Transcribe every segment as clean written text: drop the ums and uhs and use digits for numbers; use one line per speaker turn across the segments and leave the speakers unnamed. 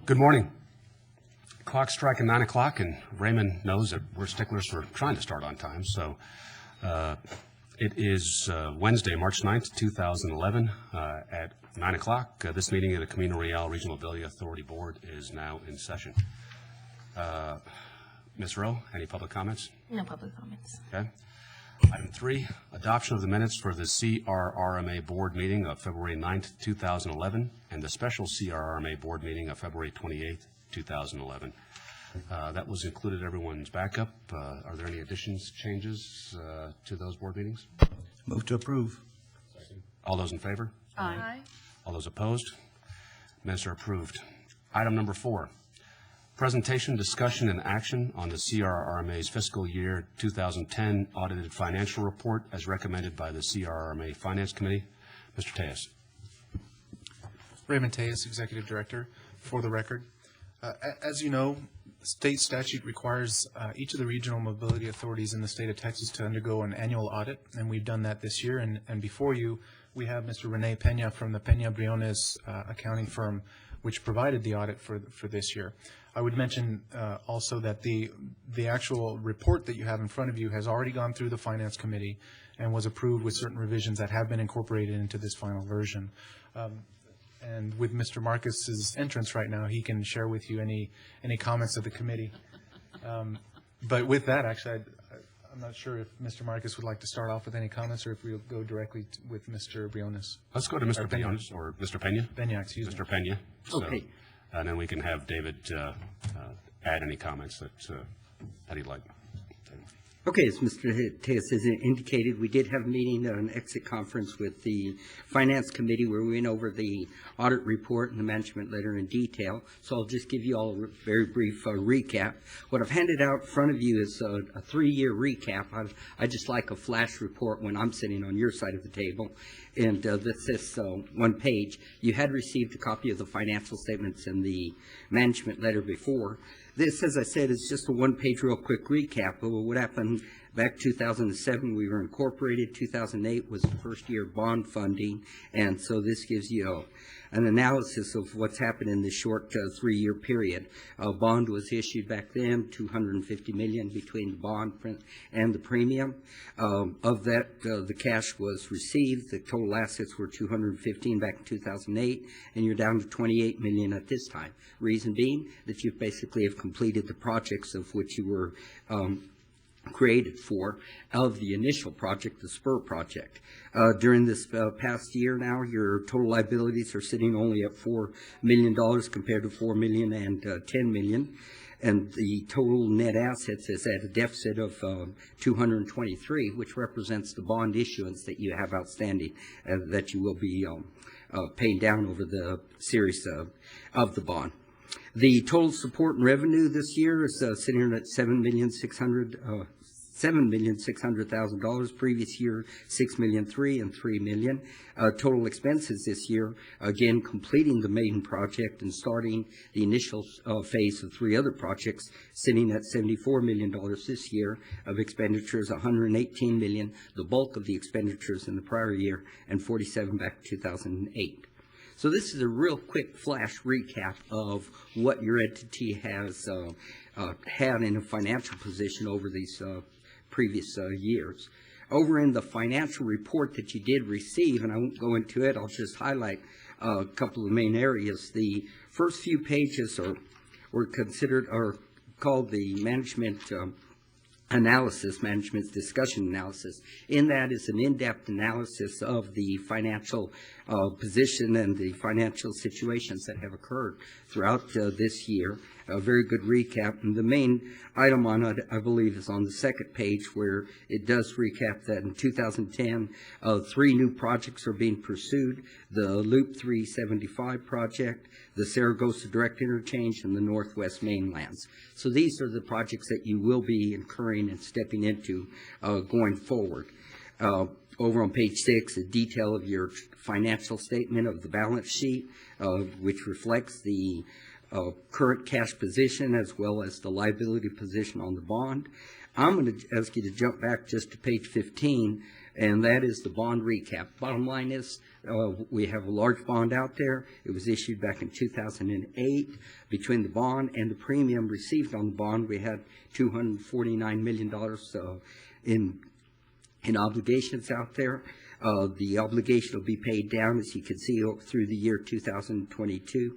Good morning. Clock's striking 9 o'clock, and Raymond knows that we're sticklers for trying to start on time. So it is Wednesday, March 9th, 2011, at 9 o'clock. This meeting of the Camino Real Regional Mobility Authority Board is now in session. Ms. Rowe, any public comments?
No public comments.
Okay. Item 3, adoption of the minutes for the CRRMA board meeting of February 9th, 2011, and the special CRRMA board meeting of February 28th, 2011. That was included in everyone's backup. Are there any additions, changes to those board meetings?
Move to approve.
All those in favor?
Aye.
All those opposed? Minutes are approved. Item number 4, presentation, discussion, and action on the CRRMA's fiscal year 2010 audited financial report as recommended by the CRRMA Finance Committee. Mr. Tejas.
Raymond Tejas, Executive Director. For the record, as you know, state statute requires each of the regional mobility authorities in the state of Texas to undergo an annual audit, and we've done that this year. And before you, we have Mr. Rene Pena from the Pena Briones accounting firm, which provided the audit for this year. I would mention also that the actual report that you have in front of you has already gone through the Finance Committee and was approved with certain revisions that have been incorporated into this final version. And with Mr. Marcus's entrance right now, he can share with you any comments of the committee. But with that, actually, I'm not sure if Mr. Marcus would like to start off with any comments or if we'll go directly with Mr. Briones.
Let's go to Mr. Briones or Mr. Pena.
Pena, excuse me.
Mr. Pena.
Okay.
And then we can have David add any comments that he'd like.
Okay, as Mr. Tejas has indicated, we did have a meeting, an exit conference with the Finance Committee where we went over the audit report and the management letter in detail. So I'll just give you all a very brief recap. What I've handed out in front of you is a 3-year recap. I just like a flash report when I'm sitting on your side of the table. And this is one page. You had received a copy of the financial statements and the management letter before. This, as I said, is just a one-page real quick recap of what happened back 2007. We were incorporated. 2008 was the first year of bond funding. And so this gives you an analysis of what's happened in this short 3-year period. A bond was issued back then, $250 million between the bond and the premium. Of that, the cash was received. The total assets were $215 back in 2008, and you're down to $28 million at this time. Reason being that you basically have completed the projects of which you were created for of the initial project, the Spur project. During this past year now, your total liabilities are sitting only at $4 million compared to $4 million and $10 million. And the total net assets is at a deficit of 223, which represents the bond issuance that you have outstanding that you will be paying down over the series of the bond. The total support and revenue this year is sitting at $7,600,000. Previous year, $6,300,000 and $3 million. Total expenses this year, again completing the main project and starting the initial phase of 3 other projects, sitting at $74 million this year of expenditures, $118 million, the bulk of the expenditures in the prior year, and $47 back in 2008. So this is a real quick flash recap of what your entity has had in a financial position over these previous years. Over in the financial report that you did receive, and I won't go into it, I'll just highlight a couple of the main areas. The first few pages were called the management analysis, management discussion analysis. In that is an in-depth analysis of the financial position and the financial situations that have occurred throughout this year. A very good recap. And the main item on it, I believe, is on the second page where it does recap that in 2010, 3 new projects are being pursued. The Loop 375 project, the Saragossa Direct Interchange, and the Northwest Mainlands. So these are the projects that you will be incurring and stepping into going forward. Over on page 6, a detail of your financial statement of the balance sheet, which reflects the current cash position as well as the liability position on the bond. I'm going to ask you to jump back just to page 15, and that is the bond recap. Bottom line is, we have a large bond out there. It was issued back in 2008. Between the bond and the premium received on the bond, we had $249 million in obligations out there. The obligation will be paid down, as you can see, through the year 2022,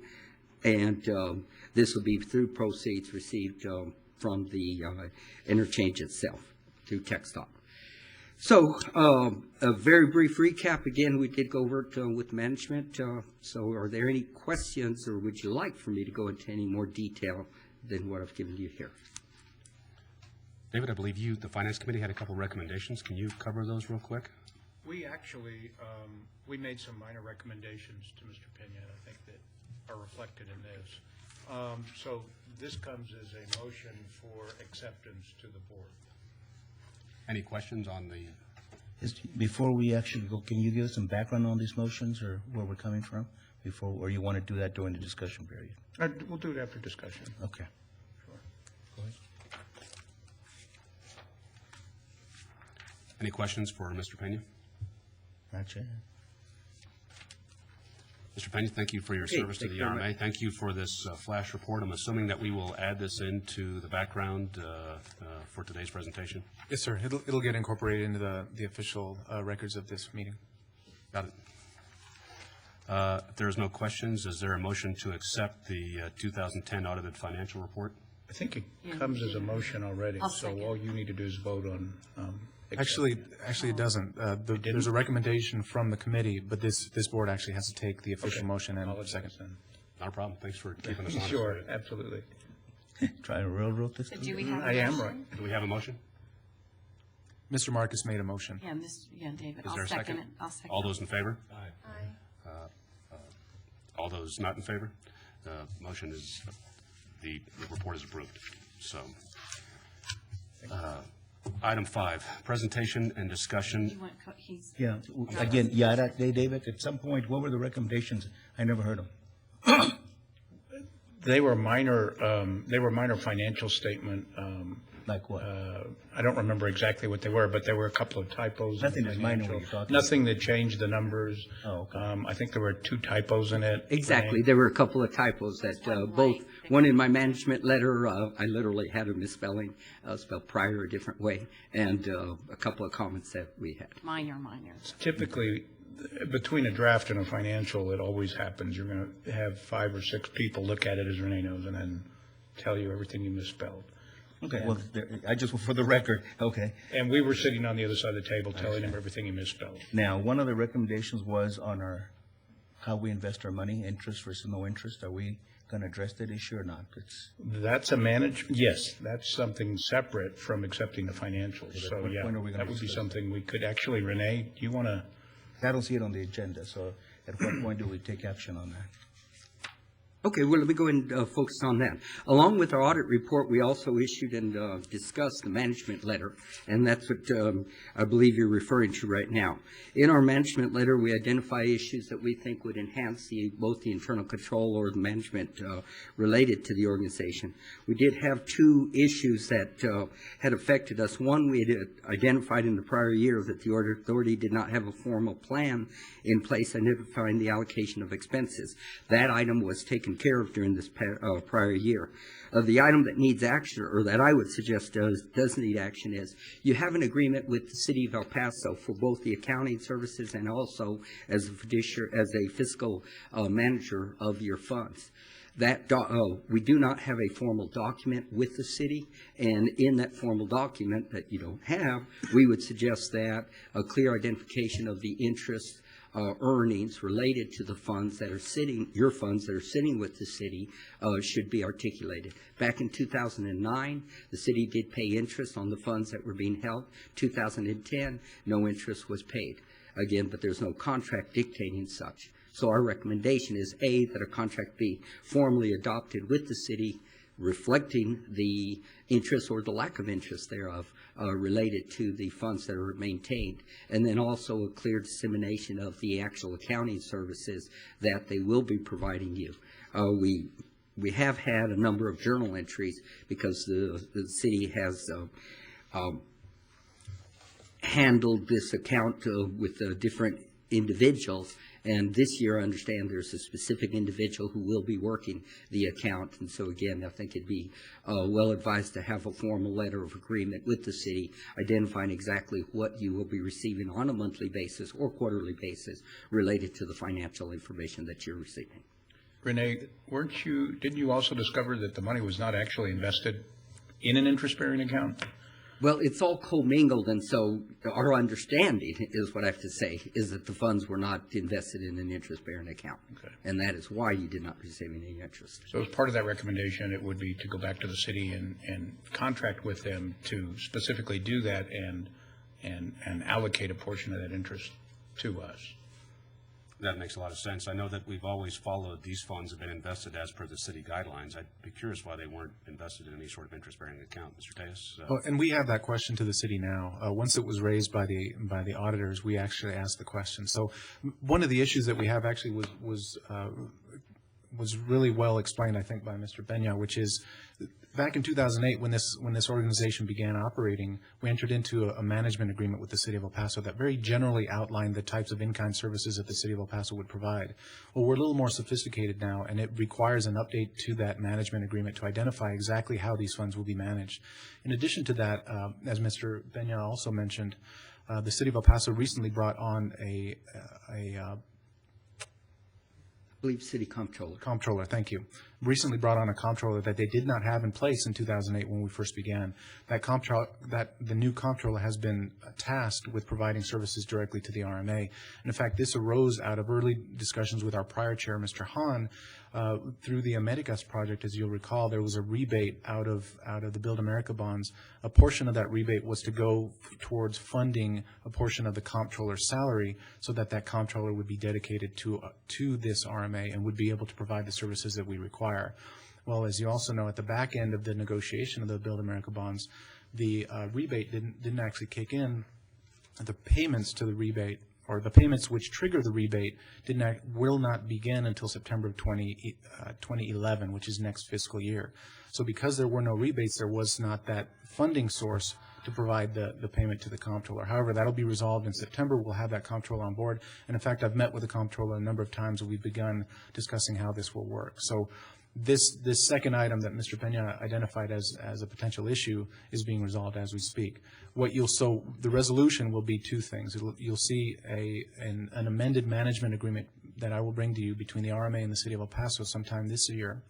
and this will be through proceeds received from the interchange itself through TxDOT. So a very brief recap. Again, we did go over it with management. So are there any questions, or would you like for me to go into any more detail than what I've given you here?
David, I believe you, the Finance Committee, had a couple recommendations. Can you cover those real quick?
We actually, we made some minor recommendations to Mr. Pena, I think, that are reflected in this. So this comes as a motion for acceptance to the board.
Any questions on the,
Before we actually go, can you give us some background on these motions or where we're coming from before, or you want to do that during the discussion period?
We'll do it after discussion.
Okay.
Sure.
Go ahead.
any questions for Mr. Pena?
Not yet.
Mr. Pena, thank you for your
Okay,
service to
thank
the
you very
RMA. Thank you for this flash report. I'm assuming that we will add this into the background for today's presentation.
Yes, sir. It'll get incorporated into the official records of this meeting.
Got it. If there is no questions, is there a motion to accept the 2010 audited financial report?
I think it comes as a motion already,
I'll
so
second.
all you need to do is vote on.
Actually, it doesn't. There's a recommendation from the committee, but this board actually has to take the official motion and second.
Not a problem. Thanks for keeping us honest.
Sure, absolutely.
Trying to railroad this?
So do we have a
I am
motion?
right.
Do we have a motion?
Mr. Marcus made a motion.
Yeah, David,
Is
I'll
there a
second
second?
it. I'll second
All
it.
those in favor?
Aye.
All those not in favor? The motion is, the report is approved. So, item 5, presentation and discussion.
You want, he's,
Yeah, again, yeah, David, at some point, what were the recommendations? I never heard them.
They were minor financial statement.
Like what?
I don't remember exactly what they were, but there were a couple of typos. in the
Nothing is minor when
financial.
you're talking.
Nothing that changed the numbers.
Oh, okay.
I think there were 2 typos in it.
Exactly. There were a couple of typos that
one
both,
blank.
one in my management letter, I literally had a misspelling, spelled prior a different way, and a couple of comments that we had.
minor.
Typically, between a draft and a financial, it always happens. You're going to have 5 or 6 people look at it, as Renee knows, and then tell you everything you misspelled.
Okay, well, I just, for the record, okay.
And we were sitting on the other side of the table telling him everything he misspelled.
Now, one of the recommendations was on how we invest our money, interest versus no interest. Are we going to address that issue or not?
That's yes, that's something separate from accepting the financials.
at
So,
what
yeah,
point are we gonna
that would be
discuss
something we could actually, Renee, do you want to?
I don't see it on the agenda, so at what point do we take action on that?
Okay, well, let me go ahead and focus on that. Along with our audit report, we also issued and discussed the management letter, and that's what I believe you're referring to right now. In our management letter, we identify issues that we think would enhance both the internal control or the management related to the organization. We did have 2 issues that had affected us. One, we had identified in the prior year that the audit authority did not have a formal plan in place identifying the allocation of expenses. That item was taken care of during this prior year. The item that needs action, or that I would suggest does need action, is you have an agreement with the city of El Paso for both the accounting services and also as a fiscal manager of your funds. That we do not have a formal document with the city, and in that formal document that you don't have, we would suggest that a clear identification of the interest earnings related to the funds that are sitting, your funds that are sitting with the city, should be articulated. Back in 2009, the city did pay interest on the funds that were being held. 2010, no interest was paid. Again, but there's no contract dictating such. So our recommendation is, A, that a contract be formally adopted with the city, reflecting the interest or the lack of interest thereof related to the funds that are maintained, and then also a clear dissemination of the actual accounting services that they will be providing you. We have had a number of journal entries because the city has handled this account with different individuals. And this year, I understand there's a specific individual who will be working the account. And so again, I think it'd be well advised to have a formal letter of agreement with the city identifying exactly what you will be receiving on a monthly basis or quarterly basis related to the financial information that you're receiving.
Renee, didn't you also discover that the money was not actually invested in an interest-bearing account?
Well, it's all commingled, and so our understanding is what I have to say, is that the funds were not invested in an interest-bearing account.
Okay.
And that is why you did not receive any interest.
So as part of that recommendation, it would be to go back to the city and contract with them to specifically do that and allocate a portion of that interest to us.
That makes a lot of sense. I know that we've always followed these funds have been invested as per the city guidelines. I'd be curious why they weren't invested in any sort of interest-bearing account. Mr. Tejas?
Oh, and we have that question to the city now. Once it was raised by the auditors, we actually asked the question. So one of the issues that we have actually was really well explained, I think, by Mr. Benya, which is back in 2008, when this organization began operating, we entered into a management agreement with the City of El Paso that very generally outlined the types of in-kind services that the City of El Paso would provide. Well, we're a little more sophisticated now, and it requires an update to that management agreement to identify exactly how these funds will be managed. In addition to that, as Mr. Benya also mentioned, the City of El Paso recently brought on a
I believe city comptroller.
Comptroller, thank you. Recently brought on a comptroller that they did not have in place in 2008 when we first began. The new comptroller has been tasked with providing services directly to the RMA. And in fact, this arose out of early discussions with our prior chair, Mr. Hahn. Through the Americas project, as you'll recall, there was a rebate out of the Build America bonds. A portion of that rebate was to go towards funding a portion of the comptroller's salary so that that comptroller would be dedicated to this RMA and would be able to provide the services that we require. Well, as you also know, at the back end of the negotiation of the Build America bonds, the rebate didn't actually kick in. The payments to the rebate, or the payments which trigger the rebate, will not begin until September of 2011, which is next fiscal year. So because there were no rebates, there was not that funding source to provide the payment to the comptroller. However, that'll be resolved in September. We'll have that comptroller on board. And in fact, I've met with the comptroller a number of times, and we've begun discussing how this will work. So this second item that Mr. Pena identified as a potential issue is being resolved as we speak. The resolution will be two things. You'll see an amended management agreement that I will bring to you between the RMA and the City of El Paso sometime this year.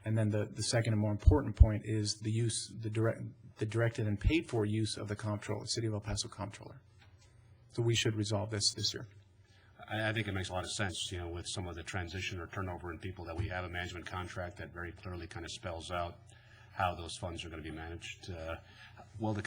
And then the second and more important point is the directed and paid for use of the comptroller, City of El Paso comptroller. So we should resolve this year.
I think it makes a lot of sense, with some of the transition or turnover in people, that we have a management contract that very clearly kind of spells out how those funds are going to be managed.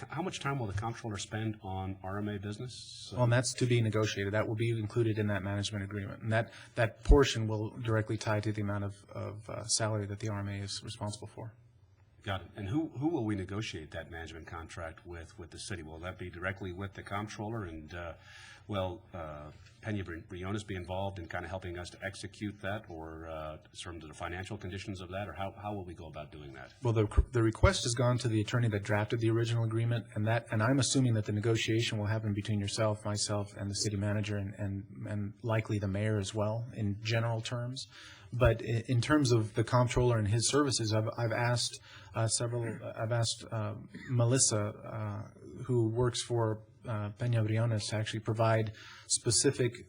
How much time will the comptroller spend on RMA business?
Well, and that's to be negotiated. That will be included in that management agreement. And that portion will directly tie to the amount of salary that the RMA is responsible for.
Got it. And who will we negotiate that management contract with the city? Will that be directly with the comptroller? And Pena Briones be involved in kind of helping us to execute that, or sort of the financial conditions of that, or how will we go about doing that?
Well, the request has gone to the attorney that drafted the original agreement, and I'm assuming that the negotiation will happen between yourself, myself, and the city manager, and likely the mayor as well, in general terms. But in terms of the comptroller and his services, I've asked Melissa, who works for Pena Briones, to actually provide specific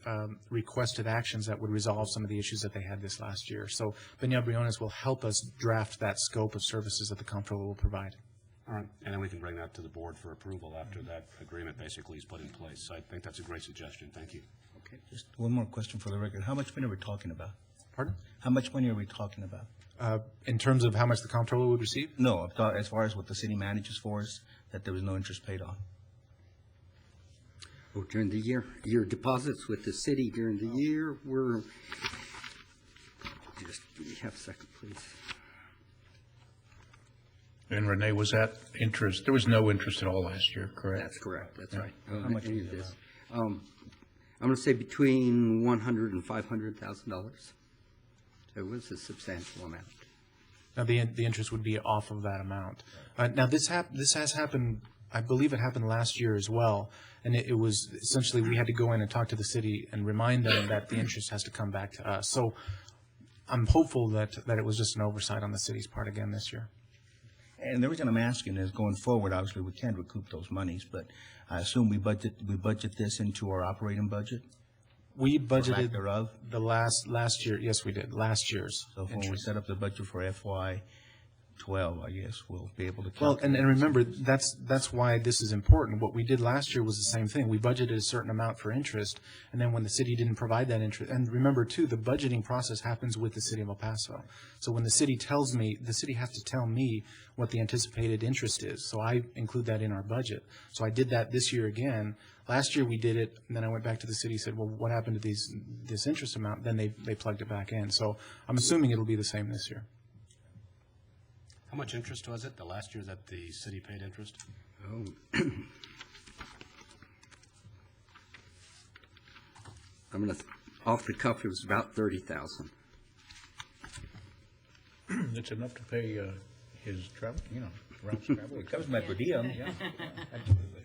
requested actions that would resolve some of the issues that they had this last year. So Pena Briones will help us draft that scope of services that the comptroller will provide.
All right, and then we can bring that to the board for approval after that agreement basically is put in place. I think that's a great suggestion. Thank you.
Okay, just one more question for the record. How much money are we talking about?
Pardon?
How much money are we talking about?
In terms of how much the comptroller would receive?
No, as far as what the city manages for us, that there was no interest paid on.
Oh, during the year, your deposits with the city during the year were, just give me half a second, please.
And Renee, was that interest? There was no interest at all last year, correct?
That's correct, that's right.
How much
Any
is
of
it?
this. I'm going to say between $100,000 and $500,000. It was a substantial amount.
Now, the interest would be off of that amount. Now, this has happened I believe it happened last year as well. And it was essentially, we had to go in and talk to the city and remind them that the interest has to come back to us. So I'm hopeful that it was just an oversight on the city's part again this year.
And the reason I'm asking is going forward, obviously, we can't recoup those monies, but I assume we budget this into our operating budget?
We
Or lack
budgeted
thereof?
the last year, yes, we did, last year's
So when we
interest.
set up the budget for FY 12, I guess, we'll be able to
Well,
calculate.
and remember, that's why this is important. What we did last year was the same thing. We budgeted a certain amount for interest, and then when the city didn't provide that interest, and remember too, the budgeting process happens with the city of El Paso. So when the city tells me, the city has to tell me what the anticipated interest is. So I include that in our budget. So I did that this year again. Last year we did it, and then I went back to the city, said, well, what happened to this interest amount? Then they plugged it back in. So I'm assuming it'll be the same this year.
How much interest was it the last year that the city paid interest?
I'm going to, off the cuff, it was about 30,000.
It's enough to pay his travel, round travel.
It covers my per diem.
Yeah, absolutely.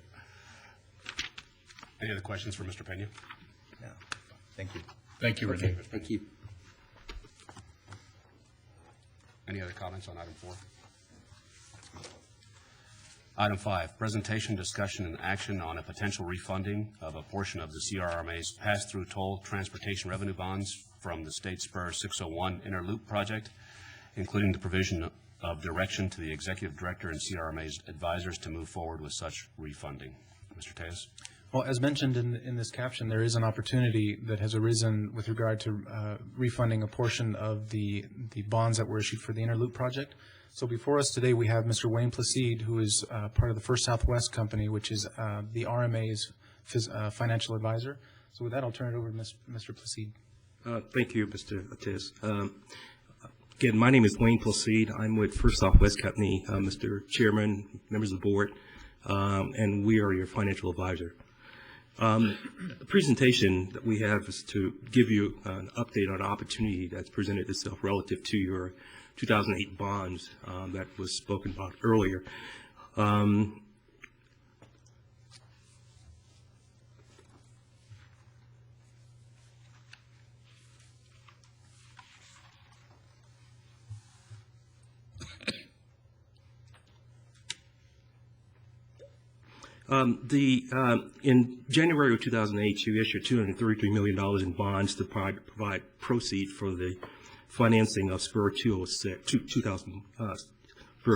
Any other questions for Mr. Pena?
No. Thank you.
Thank you, Renee.
Thank you.
Any other comments on item 4? Item 5, presentation, discussion, and action on a potential refunding of a portion of the CRRMA's pass-through toll transportation revenue bonds from the State Spur 601 Inner Loop project, including the provision of direction to the Executive Director and CRRMA's advisors to move forward with such refunding. Mr. Tejas?
Well, as mentioned in this caption, there is an opportunity that has arisen with regard to refunding a portion of the bonds that were issued for the Inner Loop project. So before us today, we have Mr. Wayne Placide, who is part of the First Southwest Company, which is the RMA's financial advisor. So with that, I'll turn it over to Mr. Placide.
Thank you, Mr. Atis. Again, my name is Wayne Placide. I'm with First Southwest Company, Mr. Chairman, members of the board, and we are your financial advisor. The presentation that we have is to give you an update on an opportunity that's presented itself relative to your 2008 bonds that was spoken about earlier. In January of 2008, you issued $233 million in bonds to provide proceeds for the financing of Spur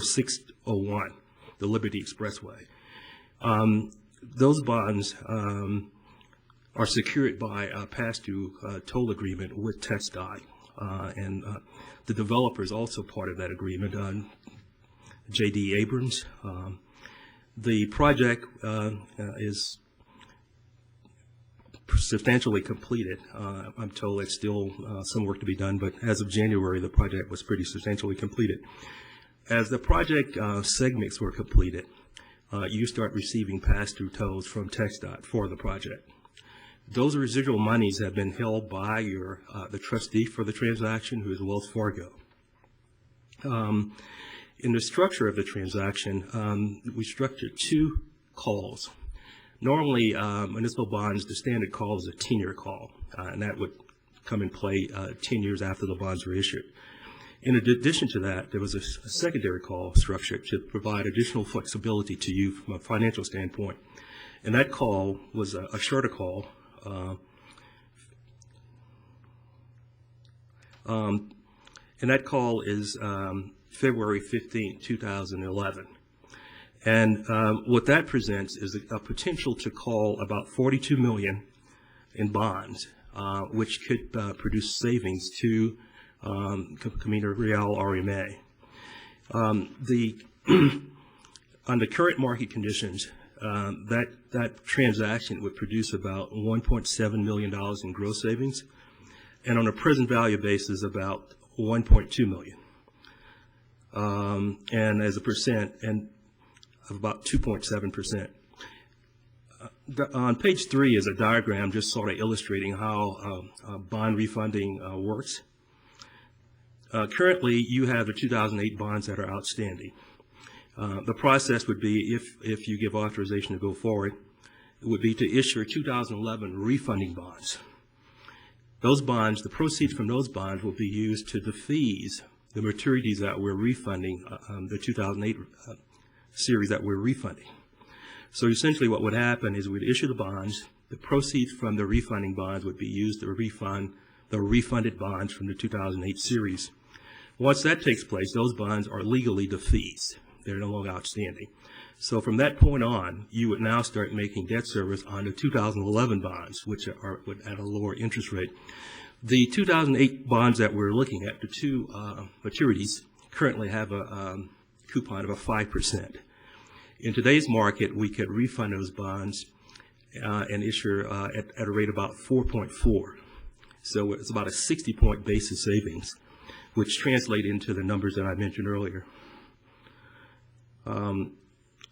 601, the Liberty Expressway. Those bonds are secured by a pass-through toll agreement with TxDOT, and the developer is also part of that agreement, J.D. Abrams. The project is substantially completed. I'm told it's still some work to be done, but as of January, the project was pretty substantially completed. As the project segments were completed, you start receiving pass-through tolls from TxDOT for the project. Those residual monies have been held by the trustee for the transaction, who is Wells Fargo. In the structure of the transaction, we structured 2 calls. Normally, municipal bonds, the standard call is a 10-year call, and that would come in play 10 years after the bonds were issued. In addition to that, there was a secondary call structured to provide additional flexibility to you from a financial standpoint. And that call was a shorter call. And that call is February 15, 2011. And what that presents is a potential to call about $42 million in bonds, which could produce savings to Camino Real RMA. Under current market conditions, that transaction would produce about $1.7 million in gross savings, and on a present value basis, about $1.2 million. And as a percent, and of about 2.7%. On page 3 is a diagram just sort of illustrating how bond refunding works. Currently, you have the 2008 bonds that are outstanding. The process would be, if you give authorization to go forward, it would be to issue 2011 refunding bonds. Those bonds, the proceeds from those bonds will be used to defease the maturities that we're refunding, the 2008 series that we're refunding. So essentially what would happen is we'd issue the bonds, the proceeds from the refunding bonds would be used to refund the refunded bonds from the 2008 series. Once that takes place, those bonds are legally defeased. They're no longer outstanding. So from that point on, you would now start making debt service on the 2011 bonds, which are at a lower interest rate. The 2008 bonds that we're looking at, the two maturities, currently have a coupon of 5%. In today's market, we could refund those bonds and issue at a rate about 4.4. So it's about a 60-point basis savings, which translate into the numbers that I mentioned earlier.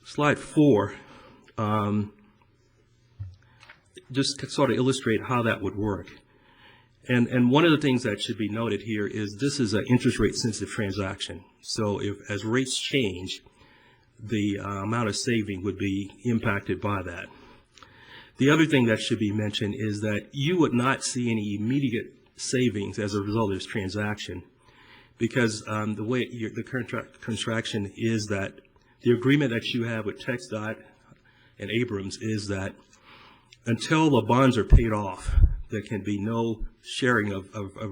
Slide 4 just sort of illustrate how that would work. And one of the things that should be noted here is this is an interest rate sensitive transaction. So as rates change, the amount of saving would be impacted by that. The other thing that should be mentioned is that you would not see any immediate savings as a result of this transaction, because the way the contraction is that the agreement that you have with TxDOT and Abrams is that until the bonds are paid off, there can be no sharing of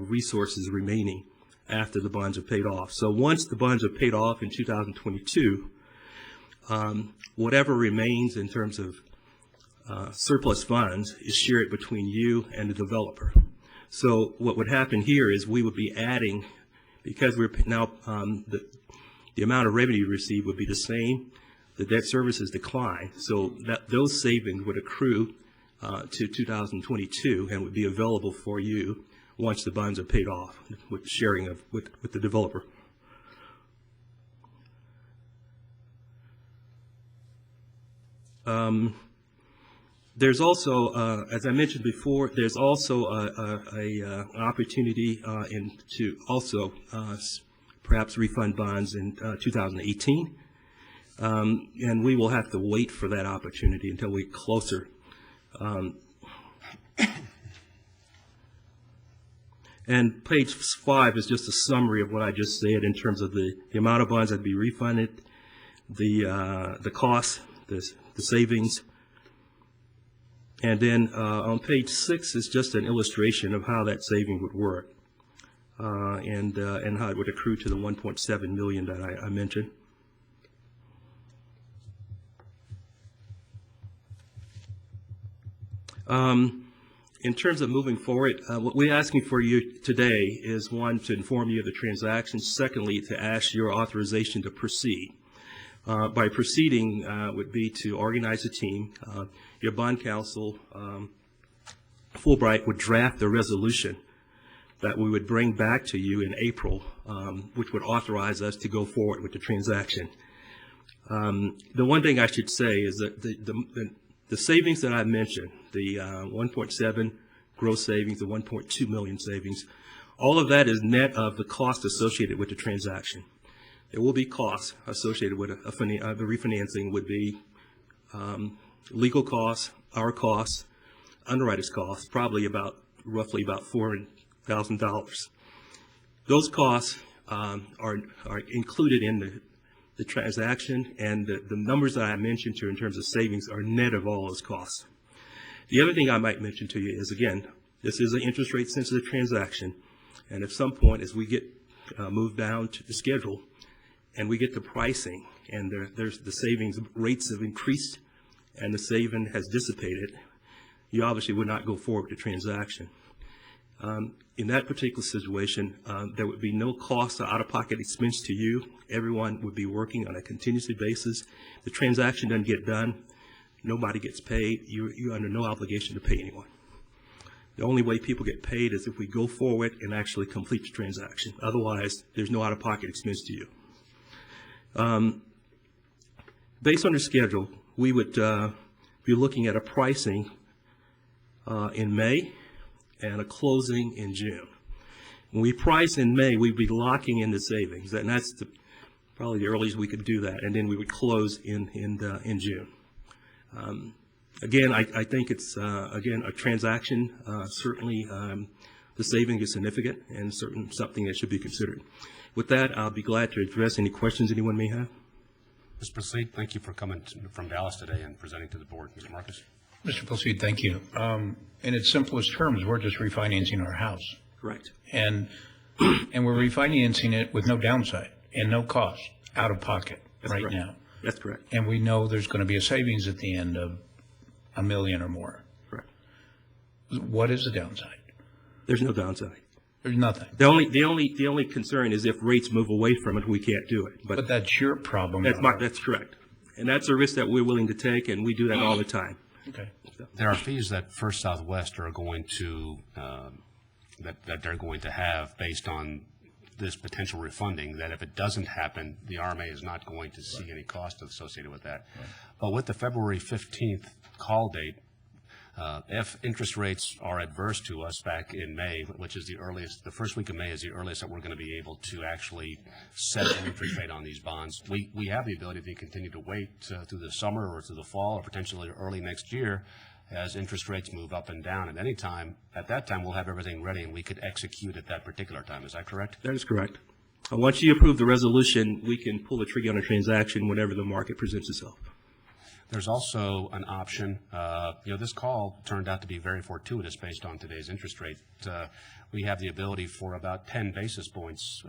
resources remaining after the bonds are paid off. So once the bonds are paid off in 2022, whatever remains in terms of surplus funds is shared between you and the developer. So what would happen here is we would be adding, because we're now the amount of revenue received would be the same, the debt services decline, so that those savings would accrue to 2022 and would be available for you once the bonds are paid off, with sharing with the developer. There's also, as I mentioned before, there's also an opportunity to also perhaps refund bonds in 2018, and we will have to wait for that opportunity until we're closer. And page 5 is just a summary of what I just said in terms of the amount of bonds that would be refunded, the cost, the savings. And then on page 6 is just an illustration of how that saving would work and how it would accrue to the $1.7 million that I mentioned. In terms of moving forward, what we're asking for you today is, one, to inform you of the transaction. Secondly, to ask your authorization to proceed. By proceeding would be to organize a team. Your bond counsel, Fulbright, would draft a resolution that we would bring back to you in April, which would authorize us to go forward with the transaction. The one thing I should say is that the savings that I mentioned, the 1.7 gross savings, the 1.2 million savings, all of that is net of the cost associated with the transaction. There will be costs associated with the refinancing. Would be legal costs, our costs, underwriters' costs, probably roughly about $400,000. Those costs are included in the transaction, and the numbers that I mentioned to you in terms of savings are net of all those costs. The other thing I might mention to you is, again, this is an interest rate sensitive transaction, and at some point as we get moved down to the schedule and we get the pricing and the savings rates have increased and the saving has dissipated, you obviously would not go forward with the transaction. In that particular situation, there would be no cost or out-of-pocket expense to you. Everyone would be working on a contingency basis. The transaction doesn't get done. Nobody gets paid. You're under no obligation to pay anyone. The only way people get paid is if we go forward and actually complete the transaction. Otherwise, there's no out-of-pocket expense to you. Based on the schedule, we would be looking at a pricing in May and a closing in June. When we price in May, we'd be locking in the savings, and that's probably the earliest we could do that, and then we would close in June. Again, I think it's, again, a transaction, certainly the saving is significant and something that should be considered. With that, I'll be glad to address any questions anyone may have.
Mr. Placide, thank you for coming from Dallas today and presenting to the board. Mr. Marcus?
Mr. Placide, thank you. In its simplest terms, we're just refinancing our house.
Correct.
And we're refinancing it with no downside and no cost out of pocket right
correct.
now.
That's correct.
And we know there's going to be a savings at the end of $1 million or more.
Correct.
What is the downside?
There's no downside.
There's nothing.
The only concern is if rates move away from it, we can't do it.
But that's your problem.
That's correct. And that's a risk that we're willing to take, and we do that all the time.
Okay.
There are fees that First Southwest are going to, that they're going to have based on this potential refunding, that if it doesn't happen, the RMA is not going to see any cost associated with that. But with the February 15th call date, if interest rates are adverse to us back in May, which is the earliest, the first week of May is the earliest that we're going to be able to actually set an interest rate on these bonds. We have the ability to continue to wait through the summer or through the fall or potentially early next year as interest rates move up and down at any time. At that time, we'll have everything ready and we could execute at that particular time. Is that correct?
That is correct. Once you approve the resolution, we can pull the trigger on a transaction whenever the market presents itself.
There's also an option, this call turned out to be very fortuitous based on today's interest rate. We have the ability for about 10 basis points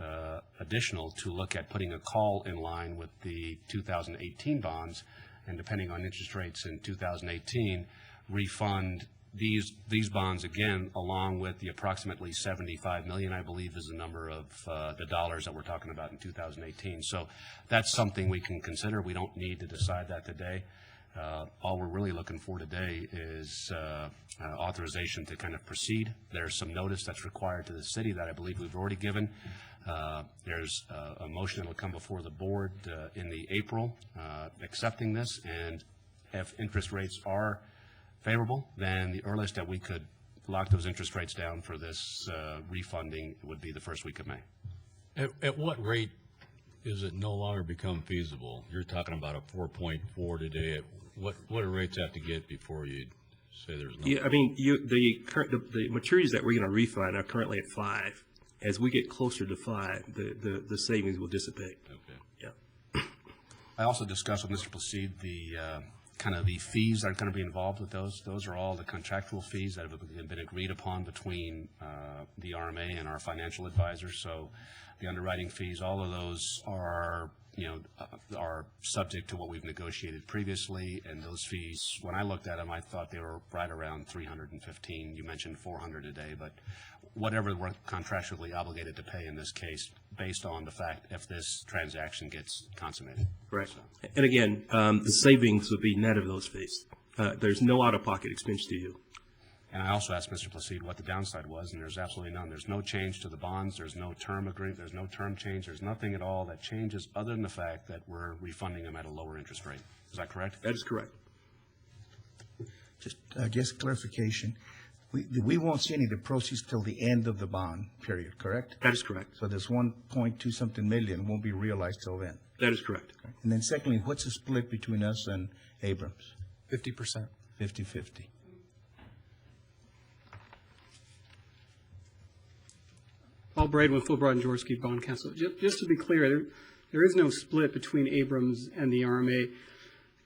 additional to look at putting a call in line with the 2018 bonds, and depending on interest rates in 2018, refund these bonds again, along with the approximately $75 million, I believe, is the number of the dollars that we're talking about in 2018. So that's something we can consider. We don't need to decide that today. All we're really looking for today is authorization to kind of proceed. There's some notice that's required to the city that I believe we've already given. There's a motion that will come before the board in the April accepting this, and if interest rates are favorable, then the earliest that we could lock those interest rates down for this refunding would be the first week of May.
At what rate is it no longer become feasible? You're talking about a 4.4 today. What do rates have to get before you'd say there's no?
Yeah, I mean, the maturities that we're going to refund are currently at 5. As we get closer to 5, the savings will dissipate.
Okay.
Yeah.
I also discussed with Mr. Placide the kind of the fees that are going to be involved with those. Those are all the contractual fees that have been agreed upon between the RMA and our financial advisors. So the underwriting fees, all of those are, are subject to what we've negotiated previously. And those fees, when I looked at them, I thought they were right around $315. You mentioned $400 a day, but whatever we're contractually obligated to pay in this case, based on the fact if this transaction gets consummated.
Right. And again, the savings would be net of those fees. There's no out-of-pocket expense to you.
And I also asked Mr. Placide what the downside was, and there's absolutely none. There's no change to the bonds. There's no term agreement. There's no term change. There's nothing at all that changes other than the fact that we're refunding them at a lower interest rate. Is that correct?
That is correct.
Just clarification. We won't see any of the proceeds till the end of the bond period, correct?
That is correct.
So this 1.2 something million won't be realized till then.
That is correct.
And then secondly, what's the split between us and Abrams?
50%.
50-50.
Paul Braidwin, Fulbright and Jaworski Bond Counsel. Just to be clear, there is no split between Abrams and the RMA.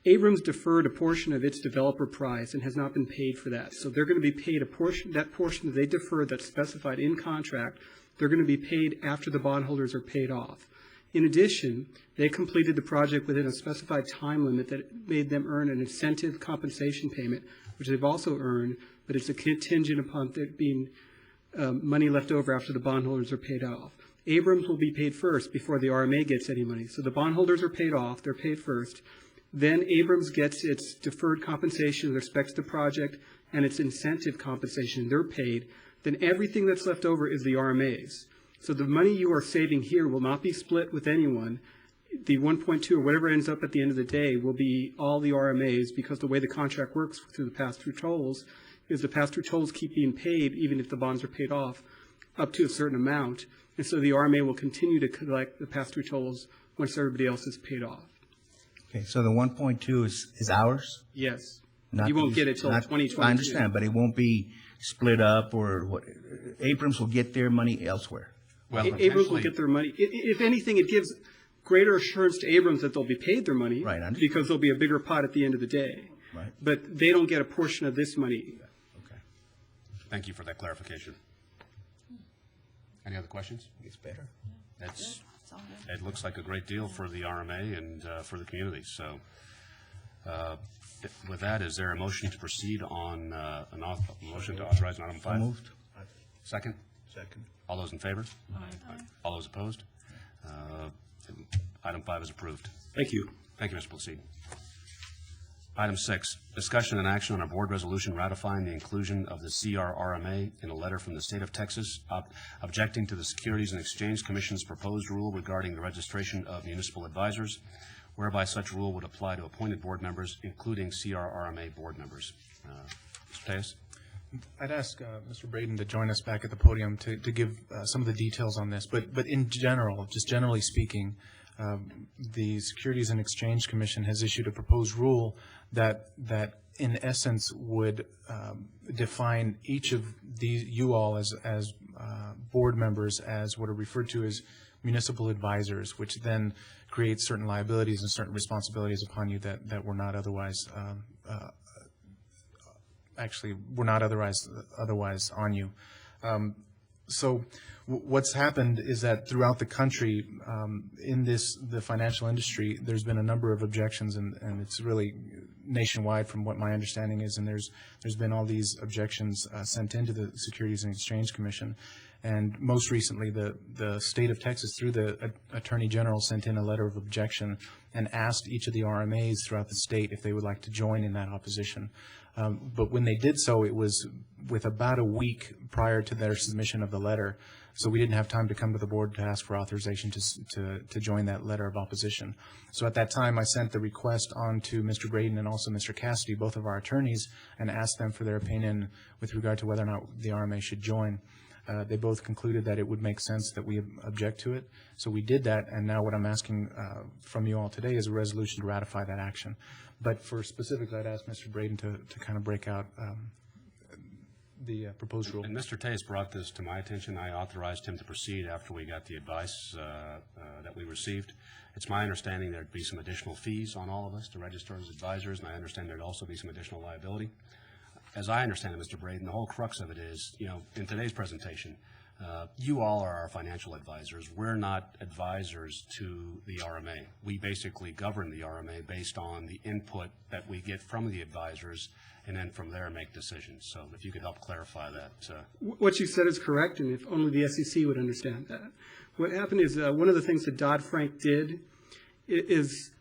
Abrams deferred a portion of its developer price and has not been paid for that. So they're going to be paid that portion that they deferred that's specified in contract, they're going to be paid after the bondholders are paid off. In addition, they completed the project within a specified time limit that made them earn an incentive compensation payment, which they've also earned, but it's a contingent upon there being money left over after the bondholders are paid off. Abrams will be paid first before the RMA gets any money. So the bondholders are paid off, they're paid first. Then Abrams gets its deferred compensation with respect to the project and its incentive compensation, they're paid. Then everything that's left over is the RMA's. So the money you are saving here will not be split with anyone. The 1.2 or whatever ends up at the end of the day will be all the RMA's, because the way the contract works through the pass-through tolls is the pass-through tolls keep being paid even if the bonds are paid off up to a certain amount. And so the RMA will continue to collect the pass-through tolls once everybody else is paid off.
Okay, so the 1.2 is ours?
Yes.
Not
You won't
the-
get it till
not-
2022.
I understand, but it won't be split up or what, Abrams will get their money elsewhere.
Well,
Abrams will
eventually-
get their money. If anything, it gives greater assurance to Abrams that they'll be paid their money.
Right, I understand.
Because there'll be a bigger pot at the end of the day.
Right.
But they don't get a portion of this money.
Okay. Thank you for that clarification. Any other questions?
It's better.
That's,
It's all good.
it looks like a great deal for the RMA and for the community. So with that, is there a motion to proceed on a motion to authorize an item 5?
Moved.
Second?
Second.
All those in favor? All those opposed? Item 5 is approved.
Thank you.
Thank you, Mr. Placide. Item 6, discussion and action on a board resolution ratifying the inclusion of the CRRMA in a letter from the state of Texas objecting to the Securities and Exchange Commission's proposed rule regarding the registration of municipal advisors, whereby such rule would apply to appointed board members, including CRRMA board members. Mr. Tejas?
I'd ask Mr. Braden to join us back at the podium to give some of the details on this. But in general, just generally speaking, the Securities and Exchange Commission has issued a proposed rule that in essence would define each of these, you all as board members, as what are referred to as municipal advisors, which then creates certain liabilities and certain responsibilities upon you that were not otherwise otherwise on you. So what's happened is that throughout the country, in the financial industry, there's been a number of objections, and it's really nationwide from what my understanding is, and there's been all these objections sent into the Securities and Exchange Commission. And most recently, the state of Texas, through the Attorney General, sent in a letter of objection and asked each of the RMAs throughout the state if they would like to join in that opposition. But when they did so, it was with about a week prior to their submission of the letter. So we didn't have time to come to the board to ask for authorization to join that letter of opposition. So at that time, I sent the request on to Mr. Braden and also Mr. Cassidy, both of our attorneys, and asked them for their opinion with regard to whether or not the RMA should join. They both concluded that it would make sense that we object to it. So we did that, and now what I'm asking from you all today is a resolution to ratify that action. But for specifics, I'd ask Mr. Braden to kind of break out the proposed rule.
And Mr. Tejas brought this to my attention. I authorized him to proceed after we got the advice that we received. It's my understanding there'd be some additional fees on all of us to register as advisors, and I understand there'd also be some additional liability. As I understand it, Mr. Braden, the whole crux of it is, in today's presentation, you all are our financial advisors. We're not advisors to the RMA. We basically govern the RMA based on the input that we get from the advisors, and then from there make decisions. So if you could help clarify that.
What you said is correct, and if only the SEC would understand that. What happened is one of the things that Dodd-Frank did is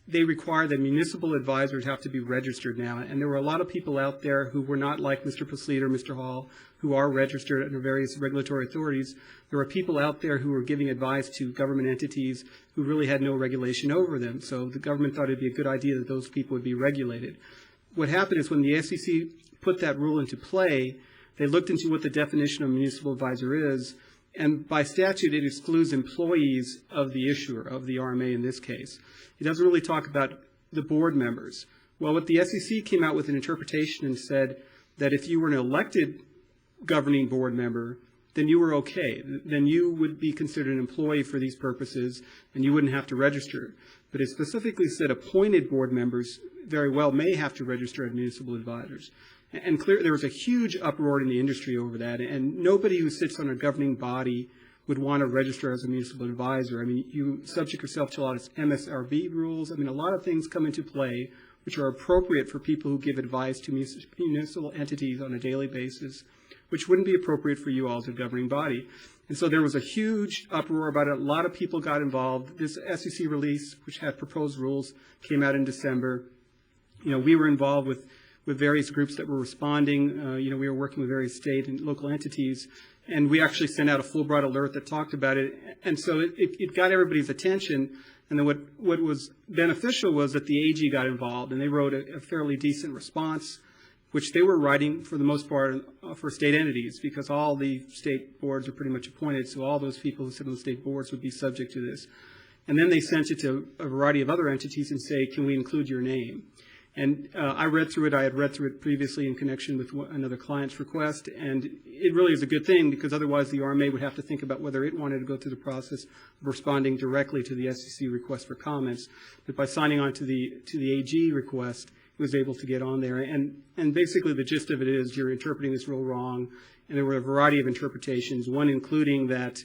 they require that municipal advisors have to be registered now. And there were a lot of people out there who were not like Mr. Placide or Mr. Hall, who are registered under various regulatory authorities. There were people out there who were giving advice to government entities who really had no regulation over them. So the government thought it'd be a good idea that those people would be regulated. What happened is when the SEC put that rule into play, they looked into what the definition of municipal advisor is, and by statute, it excludes employees of the issuer, of the RMA in this case. It doesn't really talk about the board members. Well, what the SEC came out with an interpretation and said that if you were an elected governing board member, then you were okay. Then you would be considered an employee for these purposes, and you wouldn't have to register. But it specifically said appointed board members very well may have to register as municipal advisors. And there was a huge uproar in the industry over that, and nobody who sits on a governing body would want to register as a municipal advisor. I mean, you subject yourself to a lot of MSRB rules. I mean, a lot of things come into play which are appropriate for people who give advice to municipal entities on a daily basis, which wouldn't be appropriate for you all as a governing body. And so there was a huge uproar about it. A lot of people got involved. This SEC release, which had proposed rules, came out in December. We were involved with various groups that were responding. We were working with various state and local entities, and we actually sent out a full broad alert that talked about it. And so it got everybody's attention. And then what was beneficial was that the AG got involved, and they wrote a fairly decent response. which they were writing for the most part for state entities, because all the state boards are pretty much appointed, so all those people who sit on the state boards would be subject to this. And then they sent it to a variety of other entities and say, can we include your name? And I read through it. I had read through it previously in connection with another client's request, and it really is a good thing, because otherwise the RMA would have to think about whether it wanted to go through the process of responding directly to the SEC request for comments. But by signing on to the AG request, it was able to get on there. And basically the gist of it is you're interpreting this rule wrong, and there were a variety of interpretations, one including that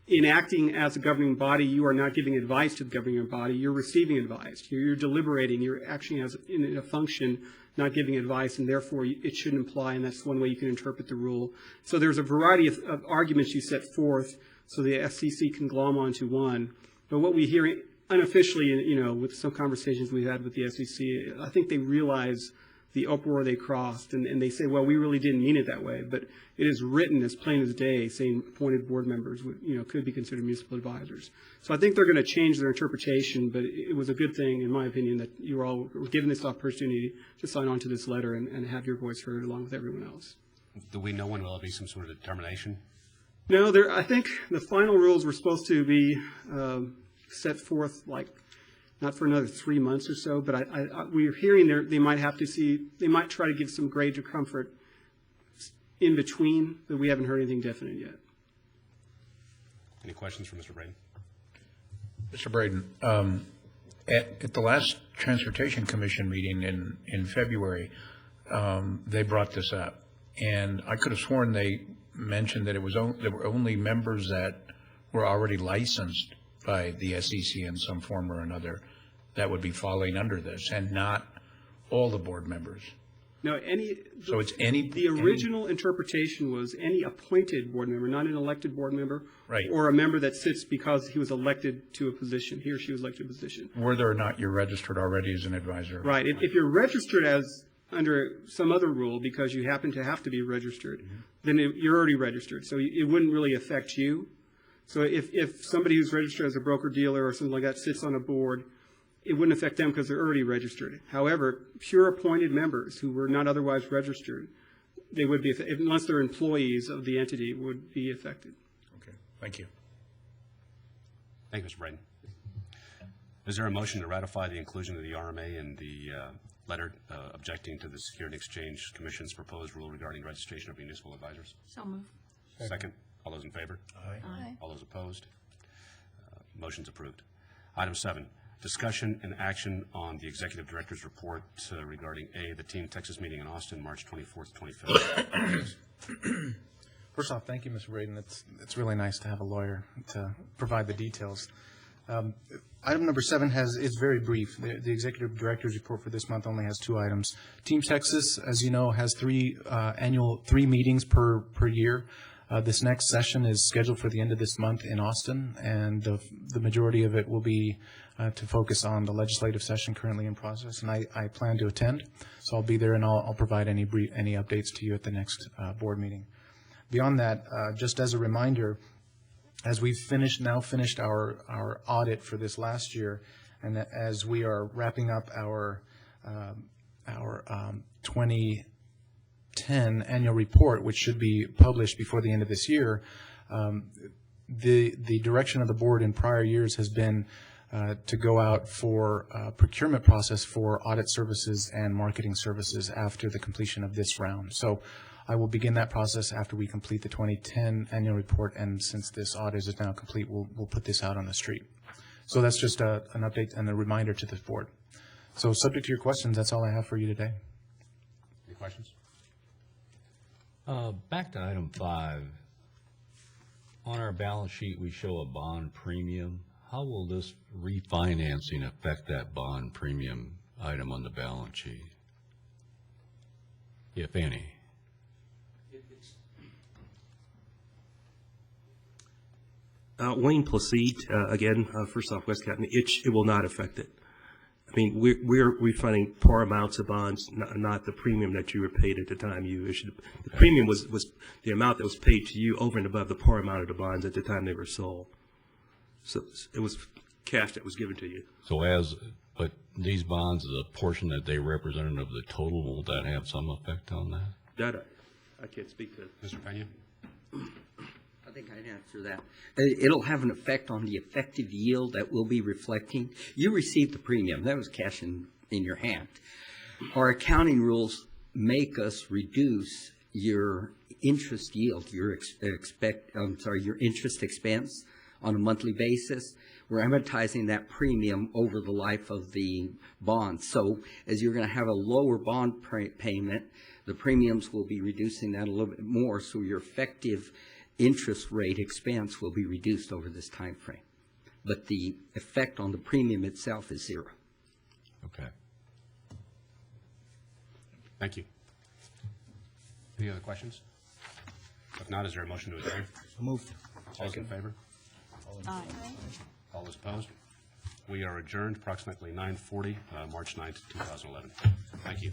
in acting as a governing body, you are not giving advice to the governing body, you're receiving advice. You're deliberating, you're acting as in a function, not giving advice, and therefore it shouldn't apply, and that's one way you can interpret the rule. So there's a variety of arguments you set forth so the SEC can glom onto one. But what we hear unofficially, with some conversations we had with the SEC, I think they realize the uproar they crossed, and they say, well, we really didn't mean it that way, but it is written as plain as day, saying appointed board members would, could be considered municipal advisors. So I think they're going to change their interpretation, but it was a good thing, in my opinion, that you all were given this opportunity to sign on to this letter and have your voice heard along with everyone else.
Do we know when will there be some sort of determination?
No, I think the final rules were supposed to be set forth not for another 3 months or so, but we're hearing they might try to give some grade to comfort in between, but we haven't heard anything definite yet.
Any questions for Mr. Braden?
Mr. Braden, at the last Transportation Commission meeting in February, they brought this up, and I could have sworn they mentioned that there were only members that were already licensed by the SEC in some form or another that would be falling under this, and not all the board members.
No,
So it's any.
The original interpretation was any appointed board member, not an elected board member,
Right.
or a member that sits because he was elected to a position, he or she was elected to a position.
Whether or not you're registered already as an advisor.
Right. If you're registered as under some other rule because you happen to have to be registered, then you're already registered, so it wouldn't really affect you. So if somebody who's registered as a broker-dealer or something like that sits on a board, it wouldn't affect them because they're already registered. However, pure appointed members who were not otherwise registered, they would be, unless they're employees of the entity, would be affected.
Okay, thank you.
Thank you, Mr. Braden. Is there a motion to ratify the inclusion of the RMA in the letter objecting to the Security and Exchange Commission's proposed rule regarding registration of municipal advisors?
So moved.
Second. All those in favor?
Aye.
All those opposed? Motion's approved. Item 7, discussion and action on the Executive Director's report regarding the Team Texas meeting in Austin, March 24th, 25th.
First off, thank you, Mr. Braden. It's really nice to have a lawyer to provide the details. Item number 7 is very brief. The Executive Director's report for this month only has 2 items. Team Texas, as you know, has 3 meetings per year. This next session is scheduled for the end of this month in Austin, and the majority of it will be to focus on the legislative session currently in process, and I plan to attend, so I'll be there, and I'll provide any updates to you at the next board meeting. Beyond that, just as a reminder, as we've finished our audit for this last year, and as we are wrapping up our 2010 annual report, which should be published before the end of this year, the direction of the board in prior years has been to go out for procurement process for audit services and marketing services after the completion of this round. So I will begin that process after we complete the 2010 annual report, and since this audit is now complete, we'll put this out on the street. So that's just an update and a reminder to the board. So subject to your questions, that's all I have for you today.
Any questions?
Back to item 5. On our balance sheet, we show a bond premium. How will this refinancing affect that bond premium item on the balance sheet, if any?
Wayne Placide, again, first off, West Captain, it will not affect it. I mean, we're refunding par amounts of bonds, not the premium that you were paid at the time you issued. The premium was the amount that was paid to you over and above the par amount of the bonds at the time they were sold. So it was cash that was given to you.
So but these bonds, the portion that they represent of the total, will that have some effect on that?
That I can't speak to.
Mr. Pena?
I think I'd answer that. It'll have an effect on the effective yield that we'll be reflecting. You received the premium. That was cash in your hand. Our accounting rules make us reduce your interest yield, your interest expense on a monthly basis. We're amortizing that premium over the life of the bond. So as you're going to have a lower bond payment, the premiums will be reducing that a little bit more, so your effective interest rate expense will be reduced over this time frame. But the effect on the premium itself is zero.
Okay.
Thank you. Any other questions? If not, is there a motion to adjourn?
Moved.
All those in favor?
Aye.
All those opposed? We are adjourned approximately 9:40, March 9th, 2011. Thank you.